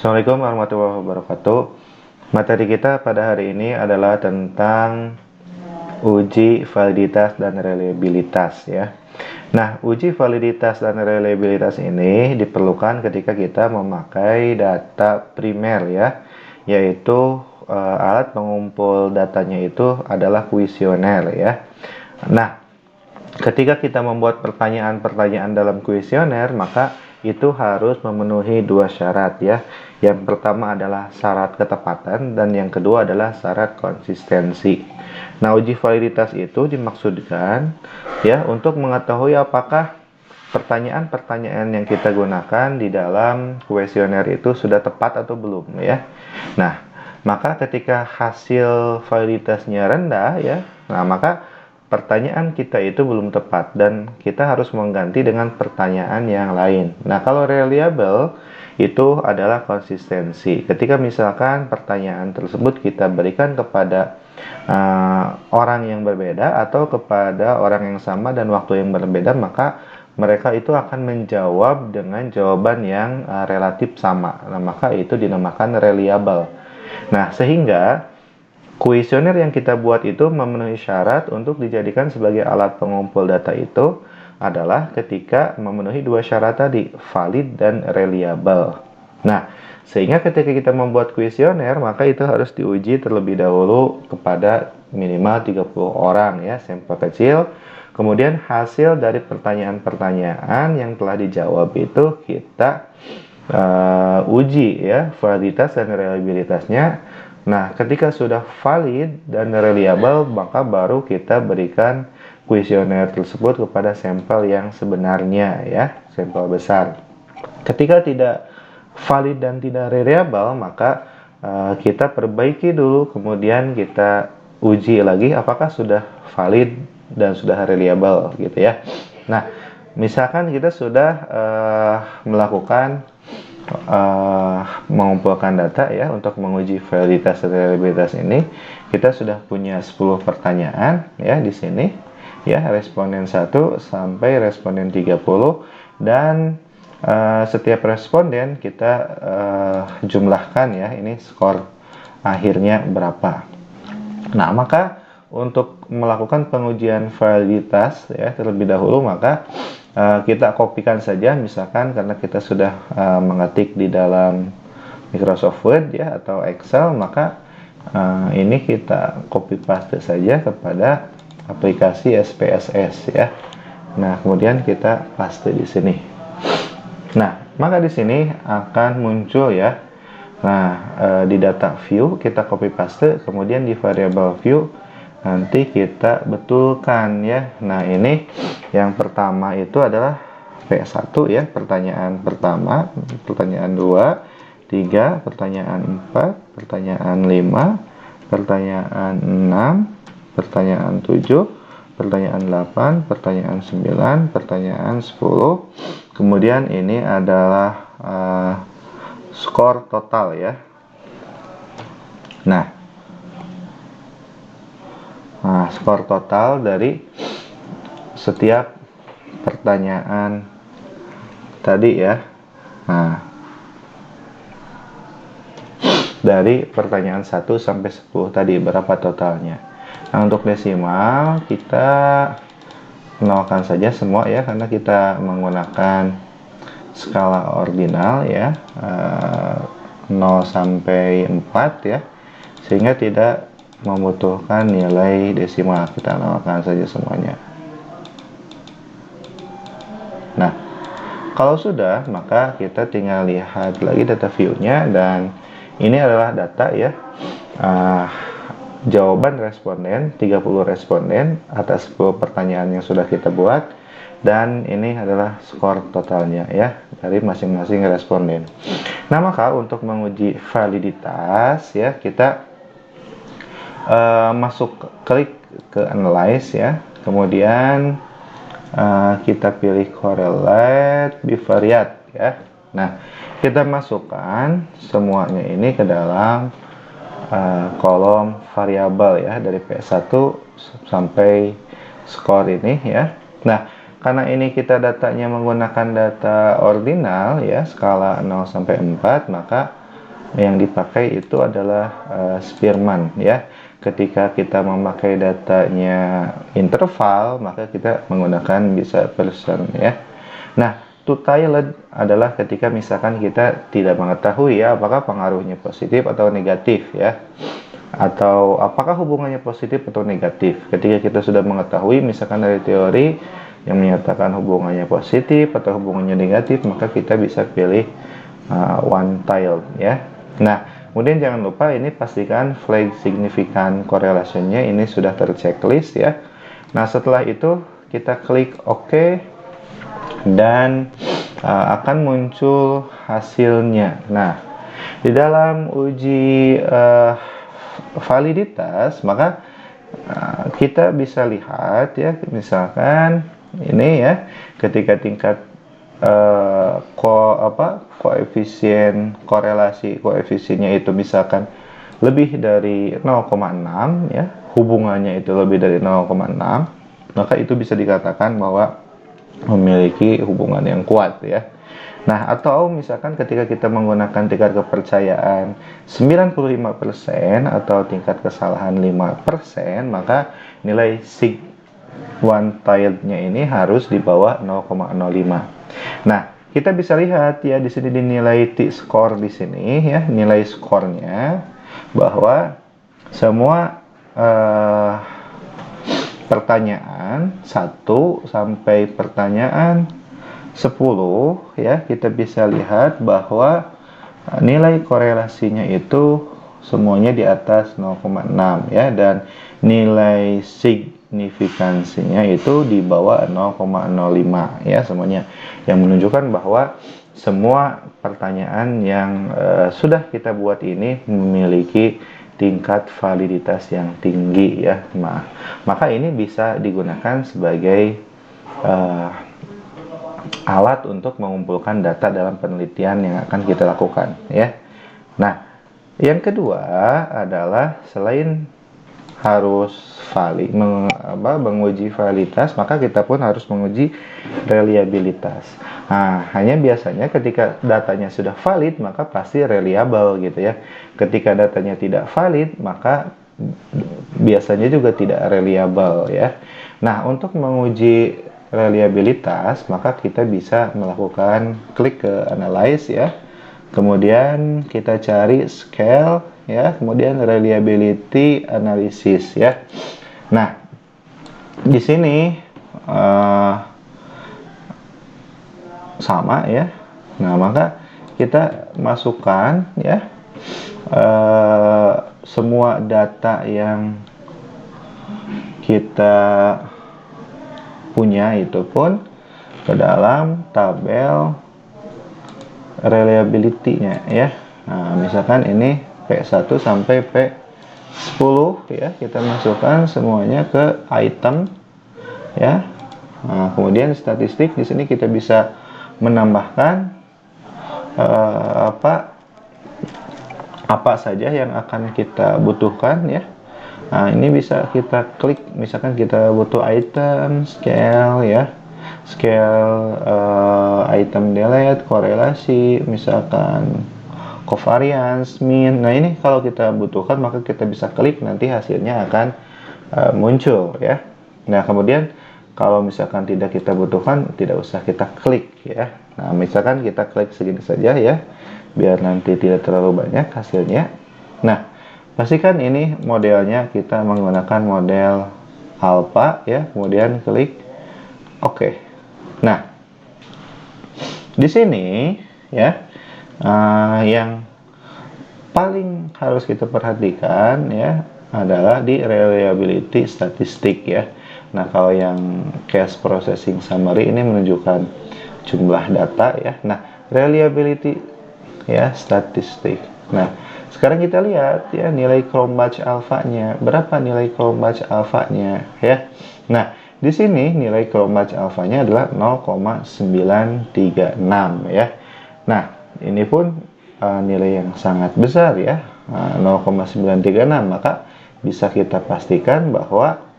Assalamualaikum warahmatullahi wabarakatuh. Materi kita pada hari ini adalah tentang uji validitas dan reliabilitas ya. Nah, uji validitas dan reliabilitas ini diperlukan ketika kita memakai data primer ya, yaitu alat pengumpul datanya itu adalah kuesioner ya. Nah, ketika kita membuat pertanyaan-pertanyaan dalam kuesioner, maka itu harus memenuhi dua syarat ya. Yang pertama adalah syarat ketepatan dan yang kedua adalah syarat konsistensi. Nah, uji validitas itu dimaksudkan ya untuk mengetahui apakah pertanyaan-pertanyaan yang kita gunakan di dalam kuesioner itu sudah tepat atau belum ya. Nah, maka ketika hasil validitasnya rendah ya, nah maka pertanyaan kita itu belum tepat dan kita harus mengganti dengan pertanyaan yang lain. Nah, kalau reliable itu adalah konsistensi. Ketika misalkan pertanyaan tersebut kita berikan kepada orang yang berbeda atau kepada orang yang sama dan waktu yang berbeda, maka mereka itu akan menjawab dengan jawaban yang relatif sama. Nah, maka itu dinamakan reliable. Nah, sehingga kuesioner yang kita buat itu memenuhi syarat untuk dijadikan sebagai alat pengumpul data itu adalah ketika memenuhi dua syarat tadi, valid dan reliable. Nah, sehingga ketika kita membuat kuesioner, maka itu harus diuji terlebih dahulu kepada minimal 30 orang ya, sampel kecil. Kemudian hasil dari pertanyaan-pertanyaan yang telah dijawab itu kita uji ya, validitas dan reliabilitasnya. Nah, ketika sudah valid dan reliable, maka baru kita berikan kuesioner tersebut kepada sampel yang sebenarnya ya, sampel besar. Ketika tidak valid dan tidak reliable, maka kita perbaiki dulu, kemudian kita uji lagi apakah sudah valid dan sudah reliable gitu ya. Nah, misalkan kita sudah melakukan mengumpulkan data ya untuk menguji validitas dan reliabilitas ini, kita sudah punya 10 pertanyaan ya di sini ya, responden 1 sampai responden 30, dan setiap responden kita jumlahkan ya, ini skor akhirnya berapa. Nah, maka untuk melakukan pengujian validitas ya terlebih dahulu, maka kita kopikan saja, misalkan karena kita sudah mengetik di dalam Microsoft Word ya atau Excel, maka ini kita copy paste saja kepada aplikasi SPSS ya. Nah, kemudian kita paste di sini. Nah, maka di sini akan muncul ya. Nah, di data view kita copy paste, kemudian di variable view nanti kita betulkan ya. Nah, ini yang pertama itu adalah P1 ya, pertanyaan pertama, pertanyaan 2, 3, pertanyaan 4, pertanyaan 5, pertanyaan 6, pertanyaan 7, pertanyaan 8, pertanyaan 9, pertanyaan 10. Kemudian ini adalah skor total ya. Nah, skor total dari setiap pertanyaan tadi ya. Nah, dari pertanyaan 1 sampai 10 tadi berapa totalnya. Nah, untuk desimal kita nolkan saja semua ya, karena kita menggunakan skala ordinal ya, 0 sampai 4 ya, sehingga tidak membutuhkan nilai desimal, kita nolkan saja semuanya. Nah, kalau sudah, maka kita tinggal lihat lagi data view-nya, dan ini adalah data ya, jawaban responden, 30 responden atas 10 pertanyaan yang sudah kita buat, dan ini adalah skor totalnya ya dari masing-masing responden. Nah, maka untuk menguji validitas ya, kita klik ke analyze ya, kemudian kita pilih correlate bivariate ya. Nah, kita masukkan semuanya ini ke dalam kolom variabel ya, dari P1 sampai skor ini ya. Nah, karena ini kita datanya menggunakan data ordinal ya, skala 0 sampai 4, maka yang dipakai itu adalah Spearman ya. Ketika kita memakai datanya interval, maka kita menggunakan bisa person ya. Nah, two-tailed adalah ketika misalkan kita tidak mengetahui ya apakah pengaruhnya positif atau negatif ya, atau apakah hubungannya positif atau negatif. Ketika kita sudah mengetahui misalkan dari teori yang menyatakan hubungannya positif atau hubungannya negatif, maka kita bisa pilih one-tailed ya. Nah, kemudian jangan lupa ini pastikan flag signifikan correlation-nya ini sudah terchecklist ya. Nah, setelah itu kita klik OK dan akan muncul hasilnya. Nah, di dalam uji validitas, maka kita bisa lihat ya, misalkan ini ya, ketika tingkat koefisien korelasi koefisiennya itu misalkan lebih dari 0,6 ya, hubungannya itu lebih dari 0,6, maka itu bisa dikatakan bahwa memiliki hubungan yang kuat ya. Nah, atau misalkan ketika kita menggunakan tingkat kepercayaan 95% atau tingkat kesalahan 5%, maka nilai sig one-tailed-nya ini harus di bawah 0,05. Nah, kita bisa lihat ya di sini dinilai t-score di sini ya, nilai skornya bahwa semua pertanyaan 1 sampai pertanyaan 10 ya, kita bisa lihat bahwa nilai korelasinya itu semuanya di atas 0,6 ya, dan nilai signifikansinya itu di bawah 0,05 ya semuanya, yang menunjukkan bahwa semua pertanyaan yang sudah kita buat ini memiliki tingkat validitas yang tinggi ya. Nah, maka ini bisa digunakan sebagai alat untuk mengumpulkan data dalam penelitian yang akan kita lakukan ya. Nah, yang kedua adalah selain harus menguji validitas, maka kita pun harus menguji reliabilitas. Nah, hanya biasanya ketika datanya sudah valid, maka pasti reliable gitu ya. Ketika datanya tidak valid, maka biasanya juga tidak reliable ya. Nah, untuk menguji reliabilitas, maka kita bisa melakukan klik ke analyze ya. Kemudian kita cari scale ya, kemudian reliability analysis ya. Nah, di sini sama ya. Nah, maka kita masukkan ya semua data yang kita punya itu pun ke dalam tabel reliability-nya ya. Nah, misalkan ini P1 sampai P10 ya, kita masukkan semuanya ke item ya. Nah, kemudian statistik di sini kita bisa menambahkan apa saja yang akan kita butuhkan ya. Nah, ini bisa kita klik, misalkan kita butuh item, scale ya, scale item delete, korelasi, misalkan covariance, mean. Nah, ini kalau kita butuhkan maka kita bisa klik, nanti hasilnya akan muncul ya. Nah, kemudian kalau misalkan tidak kita butuhkan, tidak usah kita klik ya. Nah, misalkan kita klik segini saja ya, biar nanti tidak terlalu banyak hasilnya. Nah, pastikan ini modelnya kita menggunakan model alpha ya, kemudian klik OK. Nah, di sini ya yang paling harus kita perhatikan ya adalah di reliability statistik ya. Nah, kalau yang case processing summary ini menunjukkan jumlah data ya. Nah, reliability ya statistik. Nah, sekarang kita lihat ya nilai Cronbach alfanya. Berapa nilai Cronbach alfanya ya? Nah, di sini nilai Cronbach alfanya adalah 0,936 ya. Nah, ini pun nilai yang sangat besar ya. 0,936, maka bisa kita pastikan bahwa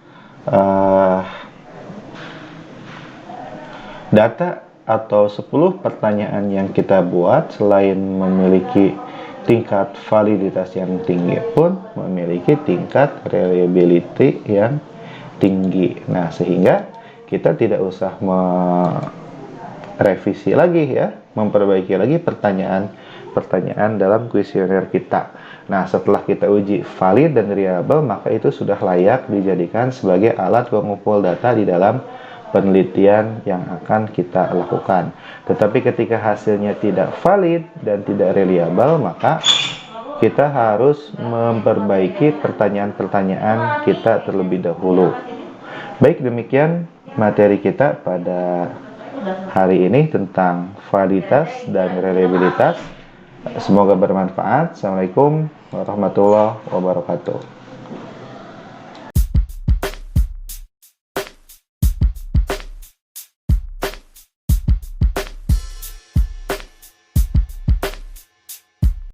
data atau 10 pertanyaan yang kita buat selain memiliki tingkat validitas yang tinggi pun memiliki tingkat reliability yang tinggi. Nah, sehingga kita tidak usah merevisi lagi ya, memperbaiki lagi pertanyaan dalam kuesioner kita. Nah, setelah kita uji valid dan reliable, maka itu sudah layak dijadikan sebagai alat pengumpul data di dalam penelitian yang akan kita lakukan. Tetapi ketika hasilnya tidak valid dan tidak reliable, maka kita harus memperbaiki pertanyaan-pertanyaan kita terlebih dahulu. Baik, demikian materi kita pada hari ini tentang validitas dan reliabilitas. Semoga bermanfaat. Assalamualaikum warahmatullahi wabarakatuh.